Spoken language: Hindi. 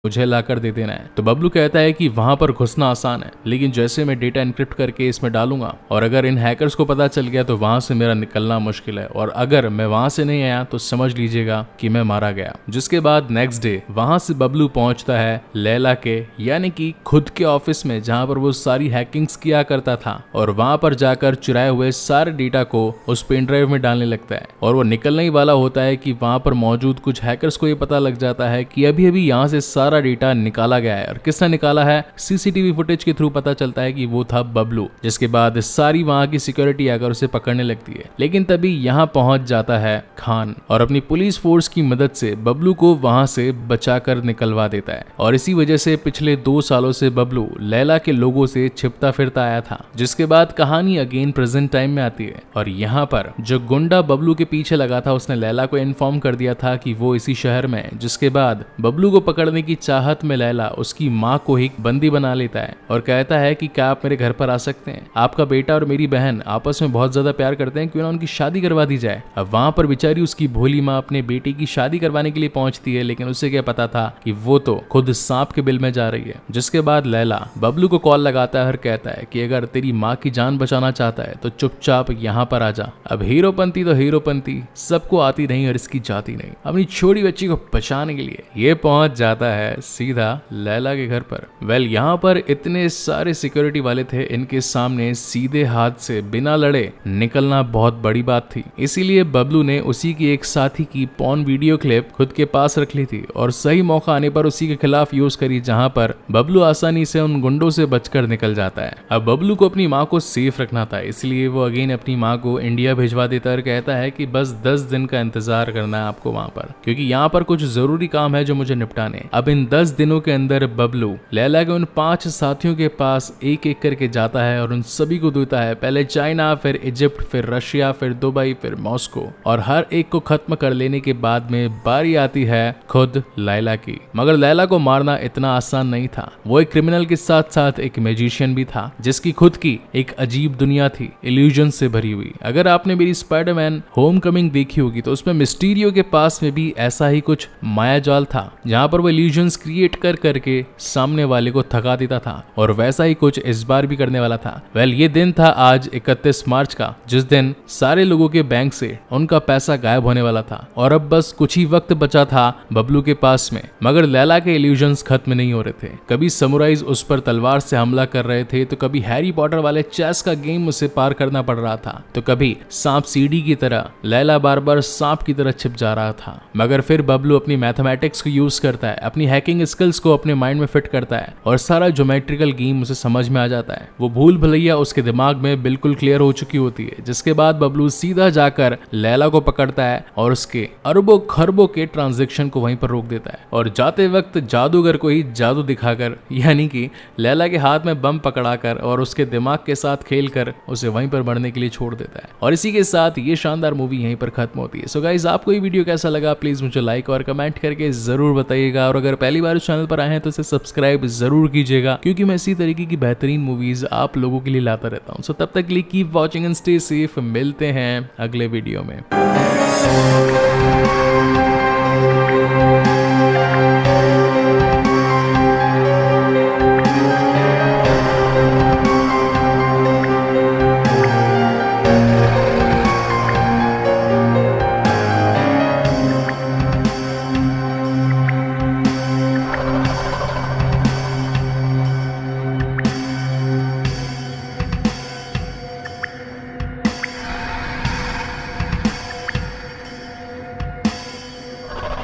मुझे लाकर दे देना है। तो बबलू कहता है कि वहां पर घुसना आसान है, लेकिन जैसे मैं डेटा एनक्रिप्ट करके इसमें डालूंगा और अगर इन हैकर्स को पता चल गया तो वहां से मेरा निकलना मुश्किल है, और अगर मैं वहां से नहीं आया तो समझ लीजिएगा कि मैं मारा गया। जिसके बाद नेक्स्ट डे वहां से बबलू पहुंचता है लैला के यानी कि खुद के ऑफिस में, जहां पर वो सारी हैकिंग्स किया करता था, और वहां पर जाकर चुराए हुए सारे डेटा को उस पेन ड्राइव में डालने लगता है। और वो निकलने ही वाला होता है कि वहां पर मौजूद कुछ हैकर्स को ये पता लग जाता है कि अभी अभी यहाँ से सारा डेटा निकाला गया है, और किसने निकाला है सीसीटीवी फुटेज के थ्रू पता चलता है कि वो था बबलू। जिसके बाद सारी वहां की सिक्योरिटी आकर उसे पकड़ने लगती है, लेकिन तभी यहाँ पहुंच जाता है खान और अपनी पुलिस फोर्स की मदद से बबलू को वहां से बचाकर निकलवा देता है। और इसी वजह से पिछले 2 सालों से बबलू लैला के लोगों से छिपता फिरता आया था। जिसके बाद कहानी अगेन प्रेजेंट टाइम में आती है, और यहाँ पर जो गुंडा बबलू के पीछे लगा था उसने लैला को इन्फॉर्म कर दिया था कि वो इसी शहर में है। जिसके बाद बबलू को पकड़ने की चाहत में लैला उसकी माँ को ही बंदी बना लेता है और कहता है कि क्या आप मेरे घर पर आ सकते हैं, आपका बेटा और मेरी बहन आपस में बहुत ज्यादा प्यार करते हैं, क्यों ना उनकी शादी करवा दी जाए। अब वहां पर बेचारी उसकी भोली माँ अपने बेटे की शादी करवाने के लिए पहुंचती है, लेकिन उसे क्या पता था कि वो तो खुद सांप के बिल में जा रही है। जिसके बाद लैला बबलू को कॉल लगाता है और कहता है कि अगर तेरी माँ की जान बचाना चाहता है तो चुपचाप यहाँ पर आ जा। अब हीरोपंती तो हीरोपंती सबको आती नहीं और इसकी जाती नहीं। अपनी छोटी बच्ची को बचाने के लिए ये पहुंच जाता है सीधा लैला के घर पर। यहाँ पर इतने सारे सिक्योरिटी वाले थे, इनके सामने सीधे हाथ से बिना लड़े निकलना बहुत बड़ी बात थी। इसीलिए बबलू ने उसी की एक साथी की पॉर्न वीडियो क्लिप खुद के पास रख ली थी और सही मौका आने पर उसी के खिलाफ यूज करी, जहां पर बबलू आसानी से उन गुंडों से बचकर निकल जाता है। अब बबलू को अपनी माँ को सेफ रखना था, इसलिए वो अगेन अपनी माँ को इंडिया भिजवा देता और कहता है कि बस 10 दिन का इंतजार करना है आपको वहां पर, क्योंकि यहाँ पर कुछ जरूरी काम है जो मुझे निपटाने। अब इन 10 दिनों के अंदर बबलू लैला के उन 5 साथियों के पास एक एक करके जाता है और उन सभी को देता है, पहले चाइना, फिर इजिप्ट, फिर रशिया, फिर दुबई, फिर मॉस्को, और हर एक को खत्म कर लेने के बाद में बारी आती है खुद लैला की। मगर लैला को मारना इतना आसान नहीं था। वो एक क्रिमिनल के साथ साथ एक मैजिशियन भी था, जिसकी खुद की एक अजीब दुनिया थी, इल्यूजन से भरी हुई। अगर आपने मेरी स्पाइडरमैन होमकमिंग देखी होगी तो उसमें मिस्टीरियो के पास में भी ऐसा ही कुछ मायाजाल था, जहां पर वो इल्यूजन्स क्रिएट कर करके सामने वाले को थका देता था, और वैसा ही कुछ इस बार भी करने वाला था। ये दिन था आज 31 मार्च का, जिस दिन सारे लोगों के बैंक से उनका पैसा गायब होने वाला था, और अब बस कुछ ही वक्त बचा था बबलू के पास में। मगर लैला के इल्यूजन्स खत्म नहीं हो रहे थे। कभी समुराइज उस पर तलवार से हमला कर रहे थे, तो कभी हैरी पॉटर वाले चेस का गेम उसे पार करना पड़ रहा था, तो कभी सांप सीढ़ी की तरह लैला बार बार सांप की तरह छिप जा रहा था। मगर फिर बबलू अपनी मैथमेटिक्स को यूज करता है, अपनी हैकिंग स्किल्स को अपने माइंड में फिट करता है, और सारा ज्योमेट्रिकल गेम उसे समझ में आ जाता है। वो भूल भुलैया उसके दिमाग में बिल्कुल क्लियर हो चुकी होती है। जिसके बाद बबलू सीधा जाकर लैला को पकड़ता है और उसके अरबों खरबों के ट्रांजैक्शन को वहीं पर रोक देता है, और जाते वक्त जादूगर को ही जादू दिखाकर, यानी कि लैला के हाथ में बम पकड़ाकर और उसके दिमाग के साथ खेलकर उसे वहीं पर मरने के लिए छोड़ देता है। और इसी के साथ ये शानदार मूवी यहीं पर खत्म होती है। सो गाइस, आपको ये वीडियो कैसा लगा प्लीज मुझे लाइक और कमेंट करके जरूर बताइएगा, और अगर पहली बार इस चैनल पर आए हैं तो इसे सब्सक्राइब जरूर कीजिएगा, क्योंकि मैं इसी तरीके की बेहतरीन मूवीज आप लोगों के लिए लाता रहता हूं। सो तब तक के लिए keep watching and stay safe. मिलते हैं अगले वीडियो में।